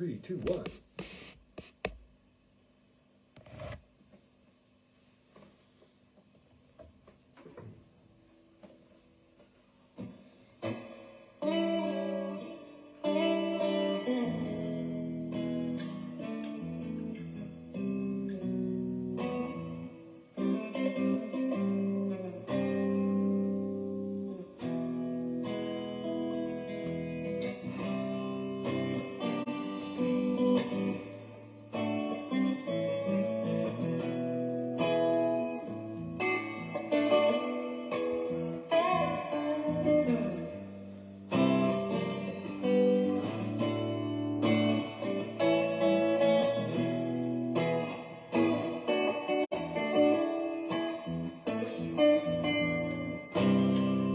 3, 2, 1.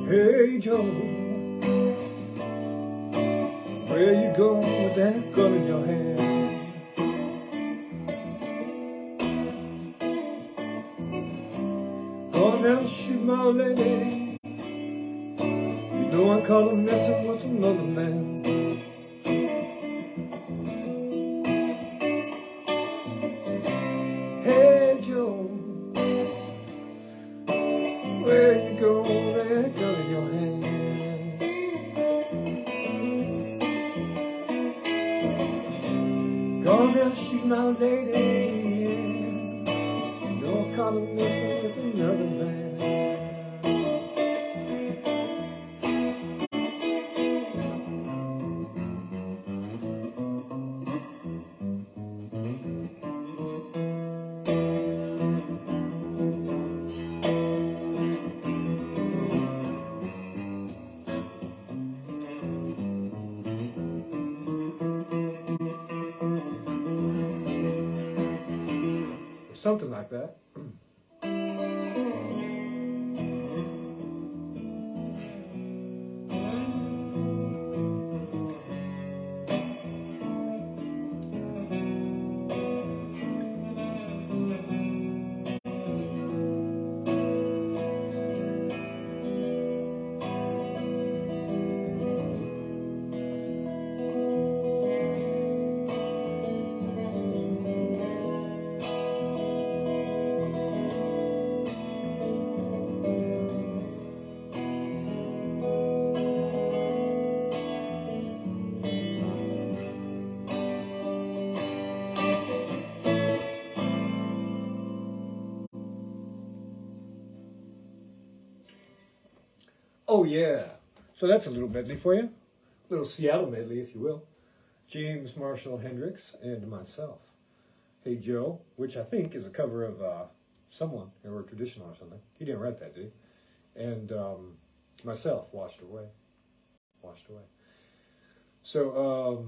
Hey Joe, where you going with that gun in your hand? Gonna down shoot my lady. You know I call her messing with another man. Hey Joe, where you going with that gun in your hand? Gonna down shoot my lady. You know I call her messing with another man. Something like that. Oh yeah, so that's a little medley for you. A little Seattle medley, if you will. James Marshall Hendrix and myself. Hey Joe, which I think is a cover of someone, or Traditional or something. He didn't write that, did he? And myself, Washed Away. Washed Away. So,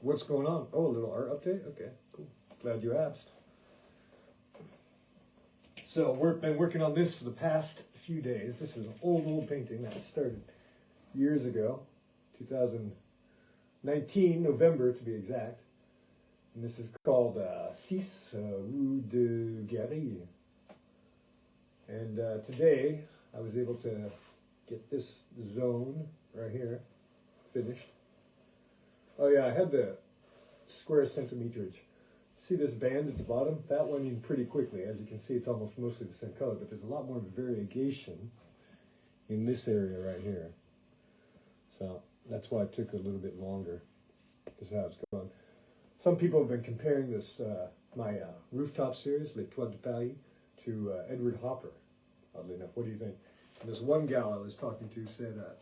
what's going on? Oh, a little art update? Okay, cool. Glad you asked. So, we've been working on this for the past few days. This is an old painting that started years ago, 2019, November to be exact. And this is called 6 Rue de Guéry. And today I was able to get this zone right here finished. Oh yeah, I had the square centimeterage. See this band at the bottom? That went in pretty quickly. As you can see, it's almost mostly the same color, but there's a lot more variegation in this area right here. So that's why it took a little bit longer. This is how it's going. Some people have been comparing this, my rooftop series, electricpodcast, to Edward Hopper, oddly enough. What do you think? And this one gal I was talking to said, the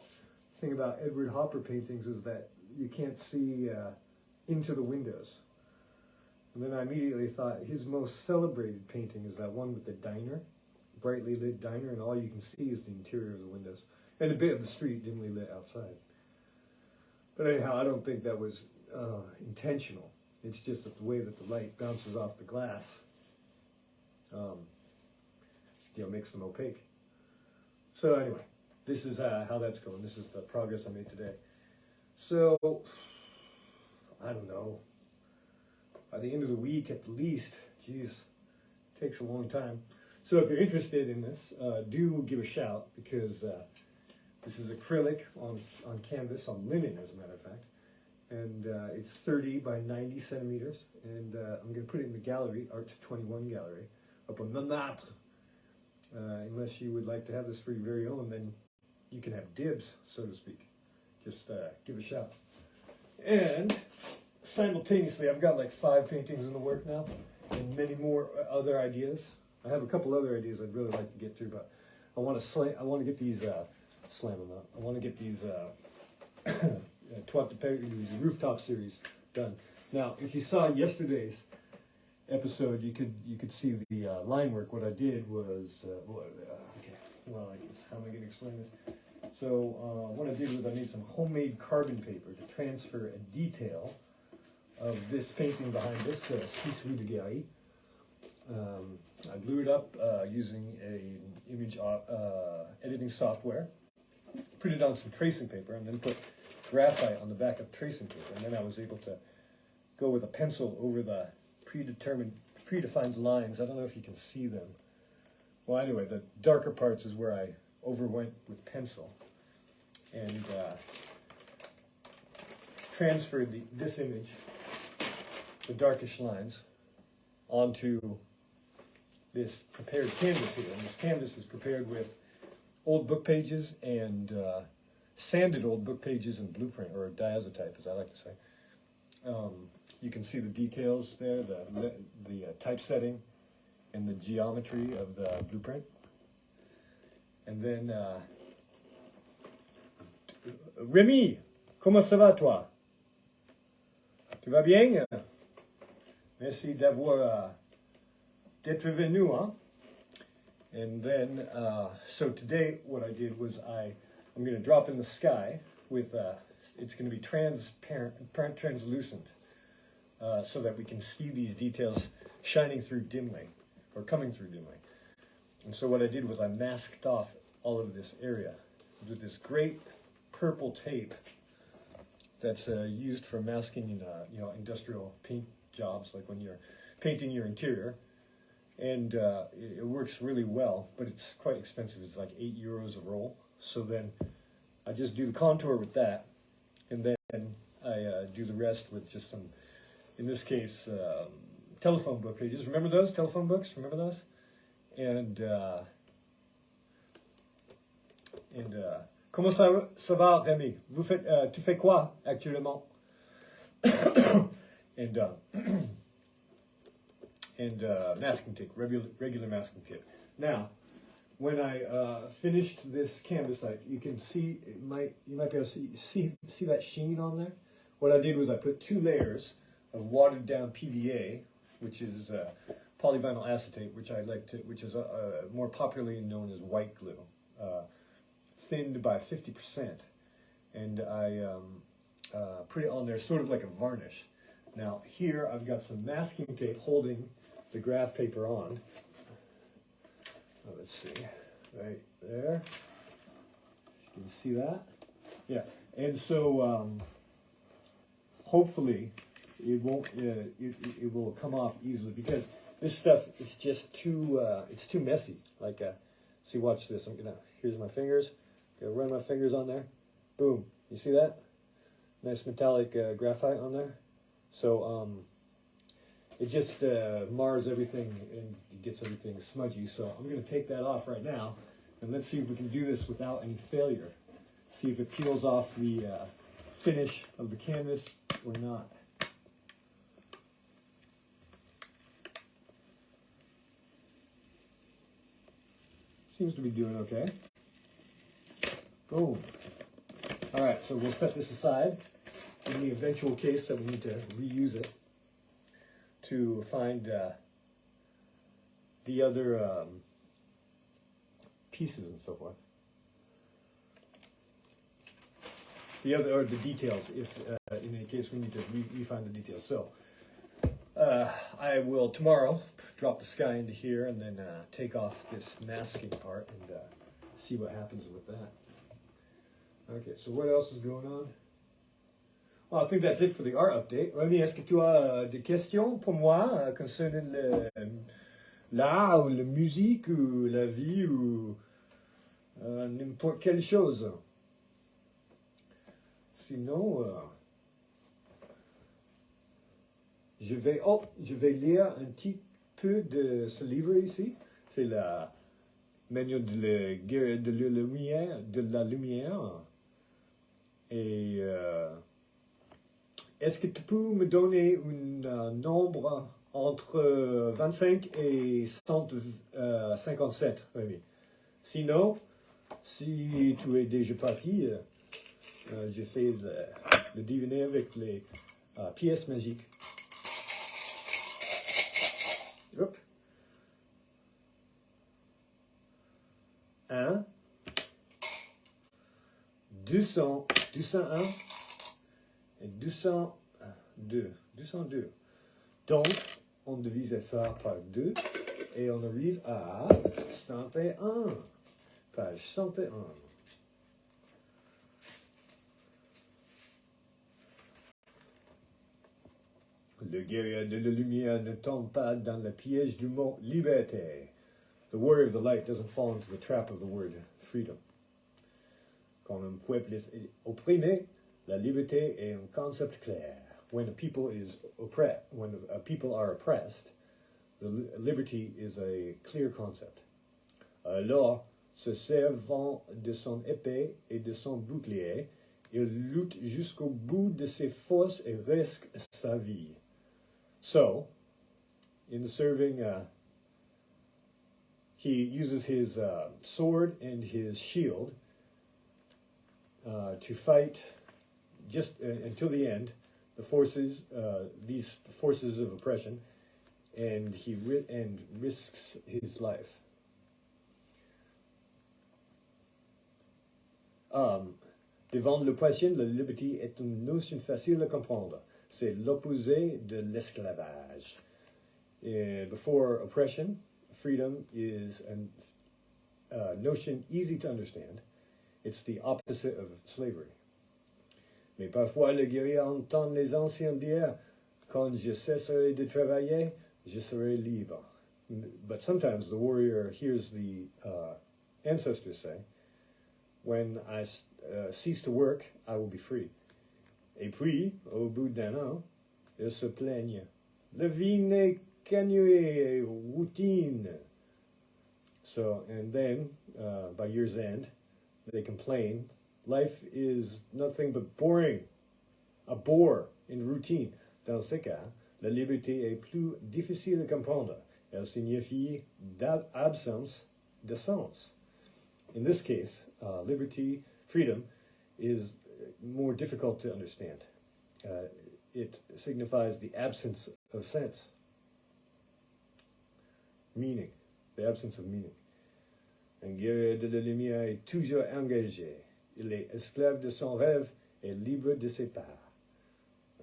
thing about Edward Hopper paintings is that you can't see into the windows. And then I immediately thought his most celebrated painting is that one with the diner, brightly lit diner, and all you can see is the interior of the windows. And a bit of the street dimly lit outside. But anyhow, I don't think that was intentional. It's just that the way that the light bounces off the glass, makes them opaque. So anyway, this is how that's going. This is the progress I made today. So, I don't know. By the end of the week at the least, geez, takes a long time. So if you're interested in this, do give a shout, because this is acrylic on canvas, on linen as a matter of fact, and it's 30 by 90 centimeters, and I'm going to put it in the gallery, Art 21 gallery, up on Montmartre. Unless you would like to have this for your very own, then you can have dibs, so to speak. Just give a shout. And simultaneously, I've got like 5 paintings in the work now, and many more other ideas. I have a couple other ideas I'd really like to get through, but I want to get these slam them out. I want to get these Toit de Paris rooftop series done. Now, if you saw yesterday's episode, you could see the line work. What I did was how am I going to explain this? So what I did was I made some homemade carbon paper to transfer a detail of this painting behind us, 6 Rue de Guéry. I blew it up using an image editing software, put it on some tracing paper, and then put graphite on the back of tracing paper. And then I was able to go with a pencil over the predefined lines. I don't know if you can see them. Well, anyway, the darker parts is where I overwent with pencil and transferred this image, the darkish lines, onto this prepared canvas here. And this canvas is prepared with old book pages and sanded old book pages and blueprint, or diazotype, as I like to say. You can see the details there, the typesetting and the geometry of the blueprint. And then, Rémi, comment ça va toi? Tu vas bien? Merci d'être venu, hein? And then, so today what I did was I'm going to drop in the sky with, it's going to be transparent, translucent, so that we can see these details shining through dimly, or coming through dimly. And so what I did was I masked off all of this area with this great purple tape that's used for masking in industrial paint jobs, like when you're painting your interior. And it works really well, but it's quite expensive. It's like €8 a roll. So then I just do the contour with that, and then I do the rest with just some, in this case, telephone book pages. Remember those telephone books? Remember those? And comment ça va, Rémi? Tu fais quoi actuellement? and masking tape, regular masking tape. Now, when I finished this canvas, you can see, you might be able to see that sheen on there. What I did was I put 2 layers of watered down PVA, which is polyvinyl acetate, which is more popularly known as white glue, thinned by 50%, and I put it on there sort of like a varnish. Now here I've got some masking tape holding the graph paper on. Let's see, right there. You can see that? Yeah, and so hopefully it won't. It will come off easily, because this stuff, it's just too messy. Like, see, watch this. Here's my fingers. Gonna run my fingers on there. Boom. You see that? Nice metallic graphite on there. So it just mars everything and gets everything smudgy. So I'm going to take that off right now, and let's see if we can do this without any failure. See if it peels off the finish of the canvas or not. Seems to be doing okay. Boom. All right, so we'll set this aside in the eventual case that we need to reuse it to find the other pieces and so forth. The details, if in any case we need to refine the details. So I will tomorrow drop the sky into here and then take off this masking part and see what happens with that. Okay, so what else is going on? Well, I think that's it for the art update. Rémi, est-ce que tu as des questions pour moi concernant l'art ou la musique ou la vie ou n'importe quelle chose? Sinon, je vais lire un petit peu de ce livre ici. C'est la manuel de la lumière. Et est-ce que tu peux me donner un nombre entre 25 et 157? Oui. Sinon, si tu es déjà parti, j'ai fait le deviner avec les pièces magiques. Hop. 1, 200, 201 et 202. 202. Donc, on divise ça par 2 et on arrive à 101. Page 101. Le guerrier de la lumière ne tombe pas dans le piège du mot liberté. The warrior of the light doesn't fall into the trap of the word freedom. Quand un peuple est opprimé, la liberté est un concept clair. When a people are oppressed, the liberty is a clear concept. Alors, se servant de son épée et de son bouclier, il lutte jusqu'au bout de ses forces et risque sa vie. So, in serving, he uses his sword and his shield to fight just until the end, these forces of oppression, and he risks his life. Devant l'oppression, la liberté est une notion facile à comprendre. C'est l'opposé de l'esclavage. Before oppression, freedom is a notion easy to understand. It's the opposite of slavery. Mais parfois, le guerrier entend les anciens dire, quand je cesserai de travailler, je serai libre. But sometimes the warrior hears the ancestors say, when I cease to work, I will be free. Et puis, au bout d'un an, ils se plaignent. La vie n'est qu'ennui, routine. So, and then, by year's end, they complain, life is nothing but boring, a bore in routine. Dans ce cas, la liberté est plus difficile à comprendre. Elle signifie absence de sens. In this case, freedom, is more difficult to understand. It signifies the absence of sense. Meaning, the absence of meaning. Un guerrier de la lumière est toujours engagé. Il est esclave de son rêve et libre de ses pas.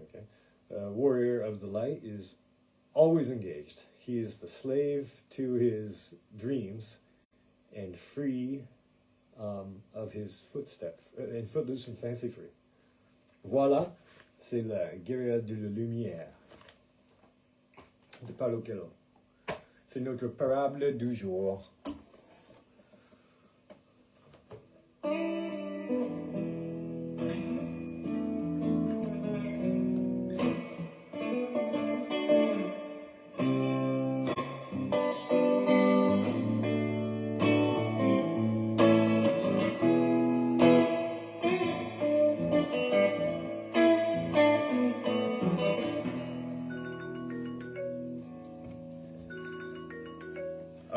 Okay? A warrior of the light is always engaged. He is the slave to his dreams and free of his footsteps, and footloose and fancy free. Voilà, c'est la guerrière de la lumière de Paulo Coelho. C'est notre parable du jour.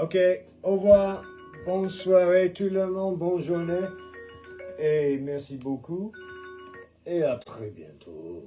Ok, au revoir, bonne soirée tout le monde, bonne journée et merci beaucoup et à très bientôt.